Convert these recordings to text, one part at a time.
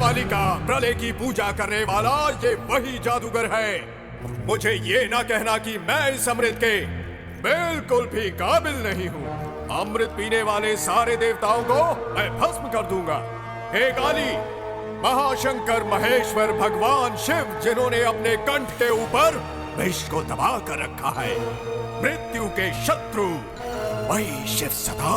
कपालिका प्रलय की पूजा करने वाला ये वही जादूगर है। मुझे ये ना कहना कि मैं इस अमृत के बिल्कुल भी काबिल नहीं हूँ। अमृत पीने वाले सारे देवताओं को मैं भस्म कर दूंगा। हे काली, महाशंकर महेश्वर भगवान शिव जिन्होंने अपने कंठ के ऊपर विष को दबा कर रखा है, मृत्यु के शत्रु वही शिव सदा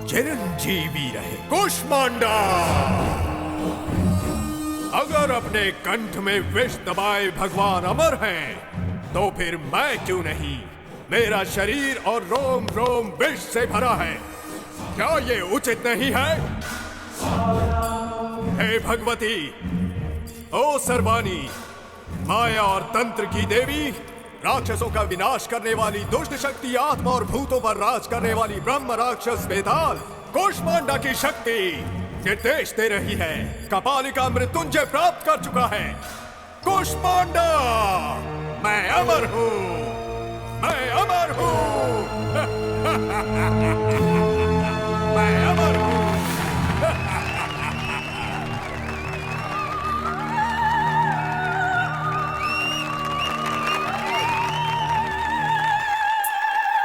चिरंजीवी रहे। कुष्मांडा, अगर अपने कंठ में विष दबाए भगवान अमर हैं, तो फिर मैं क्यों नहीं? मेरा शरीर और रोम रोम विष से भरा है। क्या ये उचित नहीं है? हे भगवती, ओ सर्वाणी, माया और तंत्र की देवी, राक्षसों का विनाश करने वाली दुष्ट शक्ति, आत्मा और भूतों पर राज करने वाली ब्रह्म राक्षस बेताल, कुष्मांडा की शक्ति निर्देश दे रही है। कपालिका मृत्युंजय प्राप्त कर चुका है। कुष्मांडा, मैं अमर हूँ, मैं अमर हूँ। मैं अमर हूँ।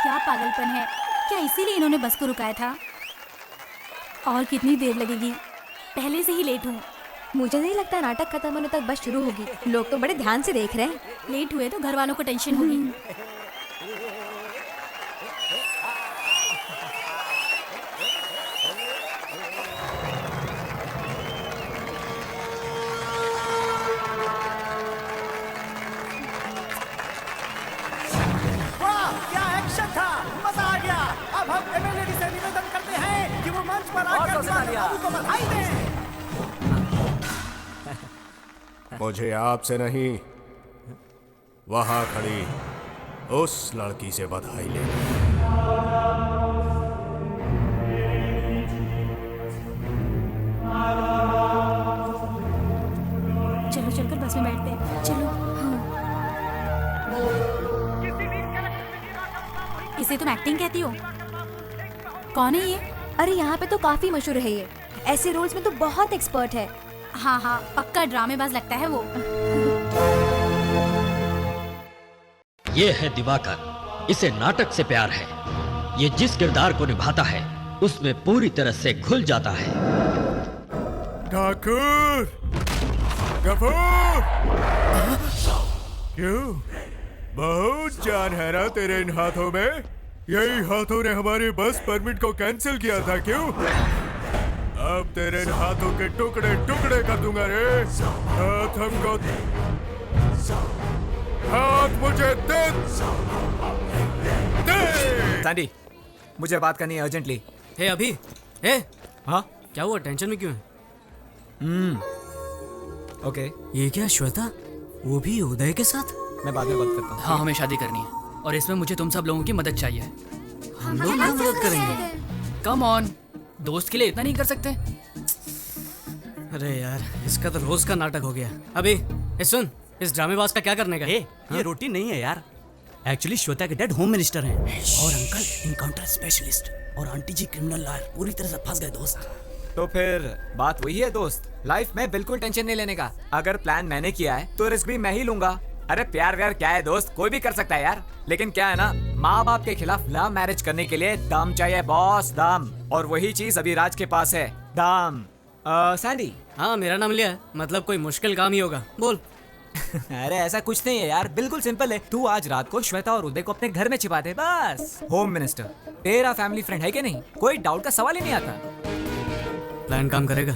क्या पागलपन है? क्या इसीलिए इन्होंने बस को रुकाया था? और कितनी देर लगेगी? पहले से ही लेट हूँ। मुझे नहीं लगता नाटक खत्म होने तक बस शुरू होगी। लोग तो बड़े ध्यान से देख रहे हैं। लेट हुए तो घर वालों को टेंशन होगी। मुझे आपसे नहीं, वहां खड़ी उस लड़की से बधाई ले। चलो चलकर बस में बैठते हैं। चलो। हाँ। इसे तुम एक्टिंग कहती हो? कौन है ये? अरे यहाँ पे तो काफी मशहूर है ये। ऐसे रोल्स में तो बहुत एक्सपर्ट है। हाँ हाँ, पक्का ड्रामेबाज लगता है वो। ये है दिवाकर, इसे नाटक से प्यार है। ये जिस किरदार को निभाता है उसमें पूरी तरह से घुल जाता है। ठाकुर, गफूर, क्यों? बहुत जान है ना तेरे इन हाथों में? यही हाथों ने हमारे बस परमिट को कैंसिल किया था, क्यों? अब तेरे हाथों के टुकड़े टुकड़े कर दूंगा रे। हाथ हमको, हाथ मुझे दे, दे। सैंडी, मुझे बात करनी है अर्जेंटली। हे अभी, हे, हाँ क्या हुआ? टेंशन में क्यों है? ओके, ये क्या श्वेता, वो भी उदय के साथ? मैं बाद में बात करता हूँ। हाँ, हमें शादी करनी है और इसमें मुझे तुम सब लोगों की मदद चाहिए। हम लोग क्यों मदद करेंगे? कम ऑन, दोस्त के लिए इतना नहीं कर सकते? अरे यार, इसका तो रोज का नाटक हो गया। अभी सुन, इस ड्रामेबाज का क्या करने का? ये रूटीन नहीं है यार। एक्चुअली श्वेता के डैड होम मिनिस्टर हैं और अंकल इनकाउंटर स्पेशलिस्ट और आंटी जी क्रिमिनल लॉयर। पूरी तरह से फंस गए दोस्त। तो फिर बात वही है दोस्त, लाइफ में बिल्कुल टेंशन नहीं लेने का। अगर प्लान मैंने किया है तो रिस्क भी मैं ही लूंगा। अरे प्यार व्यार क्या है दोस्त, कोई भी कर सकता है यार। लेकिन क्या है ना, माँ बाप के खिलाफ लव मैरिज करने के लिए दम चाहिए बॉस, दम। और वही चीज अभी राज के पास है, दम। सैंडी। हाँ, मेरा नाम लिया है, मतलब कोई मुश्किल काम ही होगा। बोल। अरे ऐसा कुछ नहीं है यार, बिल्कुल सिंपल है। तू आज रात को श्वेता और उदय को अपने घर में छिपा दे बस। होम मिनिस्टर तेरा फैमिली फ्रेंड है कि नहीं? कोई डाउट का सवाल ही नहीं आता। प्लान काम करेगा।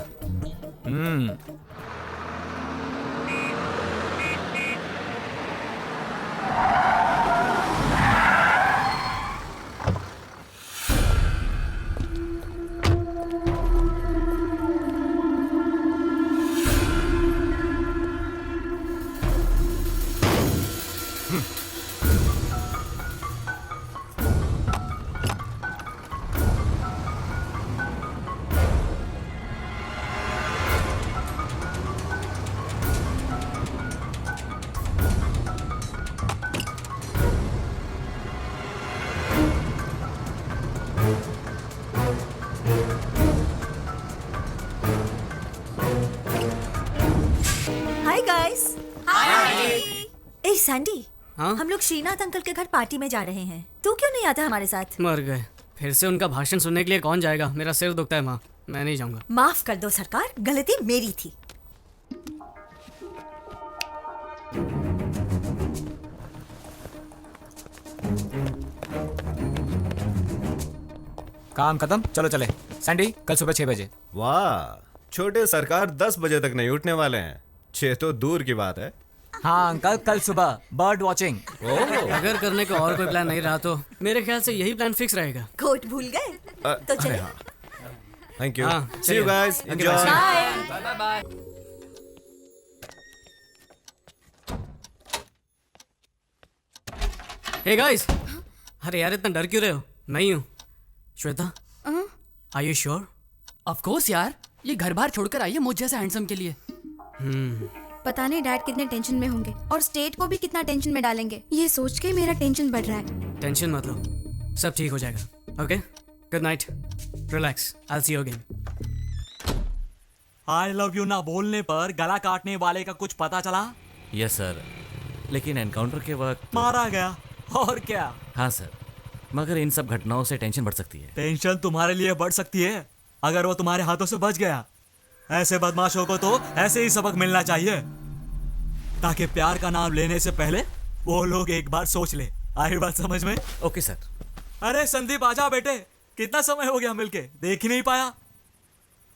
Hi guys. ए सैंडी, हाँ? हम लोग श्रीनाथ अंकल के घर पार्टी में जा रहे हैं। तू क्यों नहीं आता हमारे साथ? मर गए। फिर से उनका भाषण सुनने के लिए कौन जाएगा? मेरा सिर दुखता है माँ, मैं नहीं जाऊंगा। माफ कर दो सरकार, गलती मेरी थी। काम खत्म, चलो चले। सैंडी, कल सुबह 6 बजे। वाह, छोटे सरकार 10 बजे तक नहीं उठने वाले हैं। 6 तो दूर की बात है। हाँ अंकल, कल सुबह बर्ड वॉचिंग। अगर करने को और कोई प्लान नहीं रहा तो मेरे ख्याल से यही प्लान फिक्स रहेगा। कोट भूल गए? तो चले। Thank you. हाँ, see you guys, Okay, enjoy. bye. Bye. Hey guys, अरे यार इतना डर क्यों रहे हो? मैं ही हूँ, Shweta. Are you sure? Of course यार, ये घर बार छोड़कर आई है मुझ जैसे हैंडसम के लिए। पता नहीं डैड कितने टेंशन में होंगे और स्टेट को भी कितना टेंशन में डालेंगे। ये सोच के मेरा टेंशन बढ़ रहा है। टेंशन मत लो, सब ठीक हो जाएगा। Okay, good night, relax, I see you again. I love you ना बोलने पर गला काटने वाले का कुछ पता चला? यस सर, लेकिन एनकाउंटर के वक्त मारा गया, और क्या? हाँ सर, मगर इन सब घटनाओं से टेंशन बढ़ सकती है। टेंशन तुम्हारे लिए बढ़ सकती है अगर वो तुम्हारे हाथों से बच गया। ऐसे बदमाशों को तो ऐसे ही सबक मिलना चाहिए, ताकि प्यार का नाम लेने से पहले वो लोग एक बार सोच ले। आई बात समझ में? Okay sir. अरे संदीप, आजा बेटे, कितना समय हो गया मिलके, देख ही नहीं पाया।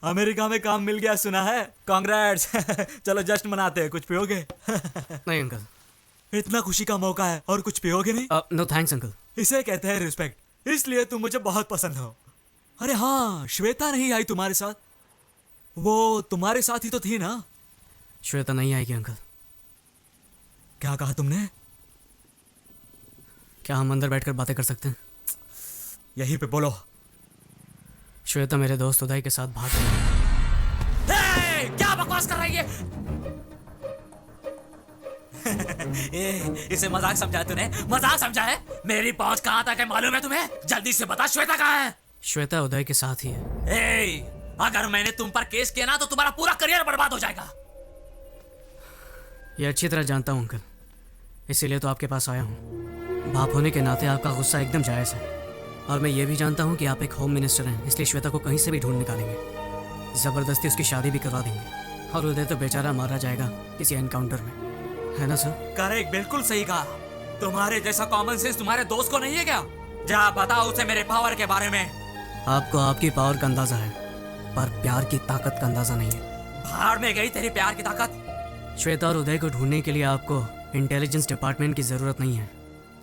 अमेरिका में काम मिल गया सुना है, कांग्रेट्स। चलो जश्न मनाते हैं, कुछ पियोगे? नहीं अंकल। इतना खुशी का मौका है और कुछ पियोगे नहीं? No thanks uncle. इसे कहते हैं रिस्पेक्ट, इसलिए तुम मुझे बहुत पसंद हो। अरे हाँ, श्वेता नहीं आई तुम्हारे साथ? वो तुम्हारे साथ ही तो थी ना? श्वेता नहीं आएगी अंकल। क्या कहा तुमने? क्या हम अंदर बैठकर बातें कर सकते हैं? यहीं पे बोलो। श्वेता मेरे दोस्त उदय के साथ भाग गई। क्या बकवास कर रही है? इसे मजाक समझा है तूने? मजाक समझा है? मेरी पहुंच कहां तक है मालूम है तुम्हें? जल्दी से बता, श्वेता कहां है? श्वेता उदय के साथ ही है। अगर मैंने तुम पर केस किया ना तो तुम्हारा पूरा करियर बर्बाद हो जाएगा। ये अच्छी तरह जानता हूँ अंकल, इसीलिए तो आपके पास आया हूँ। बाप होने के नाते आपका गुस्सा एकदम जायज़ है, और मैं ये भी जानता हूँ कि आप एक होम मिनिस्टर हैं, इसलिए श्वेता को कहीं से भी ढूंढ निकालेंगे, ज़बरदस्ती उसकी शादी भी करवा देंगे, और उदय तो बेचारा मारा जाएगा किसी एनकाउंटर में, है ना सर? करेक्ट, बिल्कुल सही कहा। तुम्हारे जैसा कॉमन सेंस तुम्हारे दोस्त को नहीं है क्या? जा बताओ उसे मेरे पावर के बारे में। आपको आपकी पावर का अंदाजा है, पर प्यार की ताकत का अंदाजा नहीं है। भाड़ में गई तेरी प्यार की ताकत। श्वेता और उदय को ढूंढने के लिए आपको इंटेलिजेंस डिपार्टमेंट की ज़रूरत नहीं है।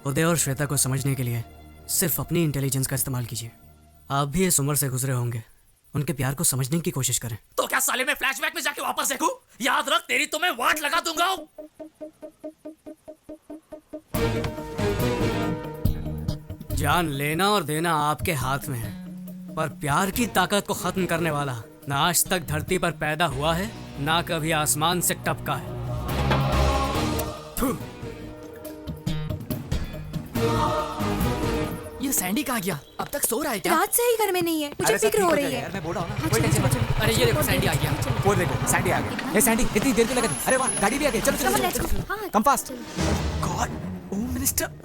उदय और श्वेता को समझने के लिए सिर्फ अपनी इंटेलिजेंस का इस्तेमाल कीजिए। आप भी इस उम्र से गुजरे होंगे, उनके प्यार को समझने की कोशिश करें। तो क्या साले में फ्लैशबैक में जाके वापस देखूं? याद रख, तेरी तो मैं वाट लगा दूंगा। जान लेना और देना आपके हाथ में है, पर प्यार की ताकत को खत्म करने वाला ना आज तक धरती पर पैदा हुआ है, ना कभी आसमान से टपका है। ये सैंडी कहाँ गया? अब तक सो रहा है क्या? रात से ही घर में नहीं है, मुझे फिक्र हो रही है। यार मैं बोल रहा हूं ना, हाँ, कोई चलो, टेंशन चलो, मत। चलो। अरे ये देखो सैंडी आ गया। वो देखो सैंडी आ गई। ए सैंडी, इतनी देर क्यों लगा दी? अरे वाह, गाड़ी भी आ गई। चलो चलो Come on, let's चलो, go. हाँ, come fast. God, home minister.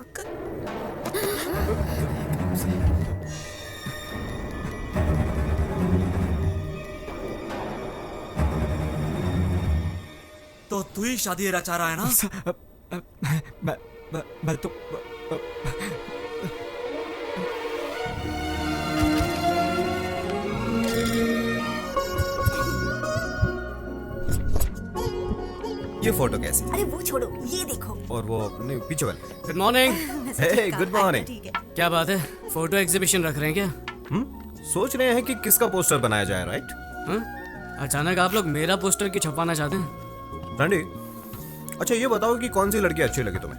तो तू ही शादी रचा रहा है ना? मैं तो ये फोटो कैसी? अरे वो छोड़ो, ये देखो। और वो नहीं, पीछे वाले। Good morning. Hey, good morning. ठीक है। क्या बात है, फोटो एग्जीबिशन रख रहे हैं क्या? सोच रहे हैं कि किसका पोस्टर बनाया जाए, राइट? हाँ? अचानक आप लोग मेरा पोस्टर क्यों छपवाना चाहते हैं? रंडी, अच्छा ये बताओ कि कौन सी लड़की अच्छी लगी तुम्हें?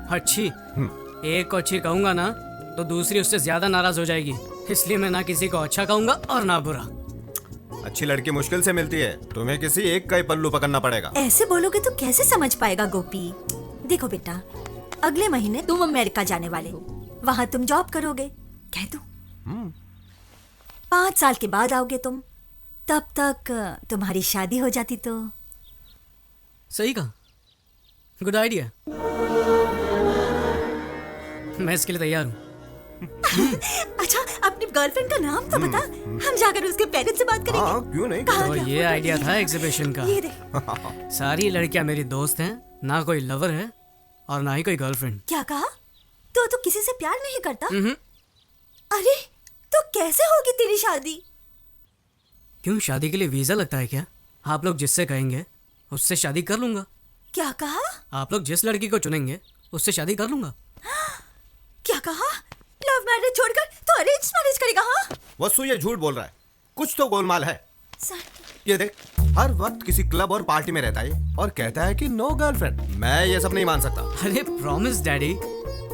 अच्छी? एक को अच्छी कहूंगा ना तो दूसरी उससे ज्यादा नाराज हो जाएगी, इसलिए मैं ना किसी को अच्छा कहूंगा और ना बुरा। अच्छी लड़की मुश्किल से मिलती है, तुम्हें किसी एक का ही पल्लू पकड़ना पड़ेगा। ऐसे बोलोगे तो कैसे समझ पाएगा गोपी? देखो बेटा, अगले महीने तुम अमेरिका जाने वाले हो, वहां तुम जॉब करोगे, कह दो। 5 साल के बाद आओगे तुम, तब तक तुम्हारी शादी हो जाती तो सही कहा, गुड आइडिया। मैं इसके लिए तैयार हूँ। अच्छा, अपनी गर्लफ्रेंड का नाम तो बता, हम जाकर उसके पेरेंट्स से बात करेंगे। हाँ, क्यों नहीं? तो ये आइडिया था एग्जीबिशन का। ये देख। सारी लड़कियां मेरी दोस्त हैं, ना कोई लवर है और ना ही कोई गर्लफ्रेंड। क्या कहा? तो किसी से प्यार नहीं करता? अरे तो कैसे होगी तेरी शादी? क्यों, शादी के लिए वीजा लगता है क्या? आप लोग जिससे कहेंगे उससे शादी कर लूंगा। क्या कहा? आप लोग जिस लड़की को चुनेंगे उससे शादी कर लूंगा। क्या कहा? लव मैरिज छोड़कर तो अरेंज मैरिज करेगा? हाँ, वसु ये झूठ बोल रहा है, कुछ तो गोलमाल है। सर, ये देख, हर वक्त किसी क्लब और पार्टी में रहता है और कहता है कि नो गर्लफ्रेंड। मैं ये सब नहीं मान सकता। अरे प्रॉमिस डैडी,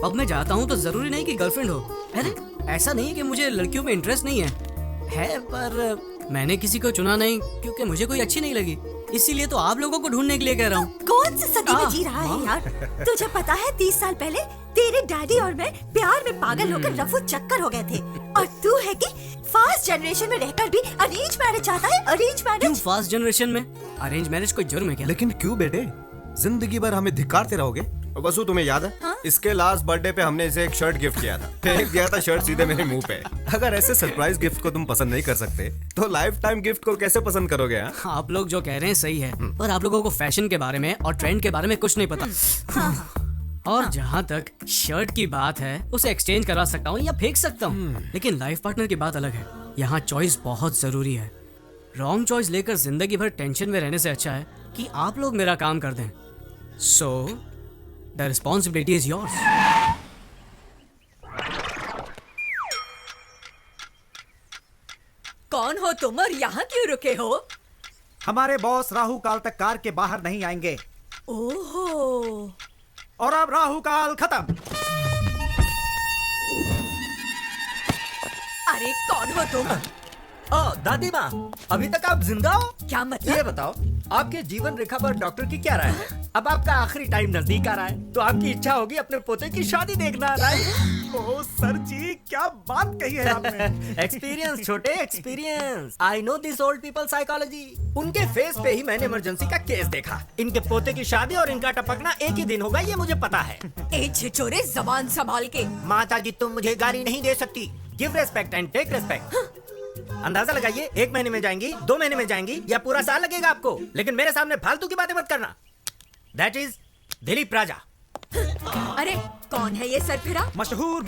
अब मैं जाता हूँ तो जरूरी नहीं कि गर्लफ्रेंड हो। अरे ऐसा नहीं है कि मुझे लड़कियों में इंटरेस्ट नहीं है, पर मैंने किसी को चुना नहीं क्योंकि मुझे कोई अच्छी नहीं लगी, इसीलिए तो आप लोगों को ढूंढने के लिए कह रहा हूँ। कौन सी सदी में जी रहा है यार? तुझे पता है 30 साल पहले तेरे डैडी और मैं प्यार में पागल होकर रफू चक्कर हो गए थे, और तू है कि फास्ट जनरेशन में रहकर भी अरेंज मैरिज चाहता है? अरेंज क्यों मैरिज? फास्ट जनरेशन में अरेंज मैरिज कोई जुर्म है क्या? लेकिन क्यों बेटे, जिंदगी भर हमें धिक्कारते रहोगे? वसु तुम्हें याद है? हाँ? इसके लास्ट बर्थडे पे हमने इसे एक शर्ट गिफ्ट किया था। फेंक दिया था शर्ट सीधे मेरे मुंह पे। अगर ऐसे सरप्राइज गिफ्ट को तुम पसंद नहीं कर सकते तो लाइफ टाइम गिफ्ट को कैसे पसंद करोगे? आप लोग जो कह रहे हैं सही है, पर आप लोगों को फैशन के बारे में और ट्रेंड के बारे में कुछ नहीं पता। और जहाँ तक शर्ट की बात है, उसे एक्सचेंज करा सकता हूँ या फेंक सकता हूँ, लेकिन लाइफ पार्टनर की बात अलग है। यहाँ चॉइस बहुत जरूरी है। रॉन्ग चॉइस लेकर जिंदगी भर टेंशन में रहने से अच्छा है कि आप लोग मेरा काम कर दें। So the responsibility is yours. कौन हो तुम और यहाँ क्यों रुके हो? हमारे बॉस राहु काल तक कार के बाहर नहीं आएंगे। ओहो, और अब राहु काल खत्म। अरे कौन हो तुम? दादी माँ, अभी तक आप जिंदा हो? क्या मतलब? ये बताओ, आपके जीवन रेखा पर डॉक्टर की क्या राय है? अब आपका आखिरी टाइम नजदीक आ रहा है, तो आपकी इच्छा होगी अपने पोते की शादी देखना, राइट? ओह सर जी, क्या बात कही है आपने। एक्सपीरियंस छोटे, experience. I know this old people psychology. उनके फेस पे ही मैंने इमरजेंसी का केस देखा। इनके पोते की शादी और इनका टपकना एक ही दिन होगा, ये मुझे पता है। ए छिछोरे, जबान संभाल के। माता जी, तुम मुझे गाली नहीं दे सकती। Give respect and take respect. अंदाजा लगाइए, 1 महीने में जाएंगी, 2 महीने में जाएंगी या पूरा साल लगेगा आपको, लेकिन मेरे सामने फालतू की बातें मत करना। दैट इज दिलीप राजा। अरे कौन है ये सरफिरा? मशहूर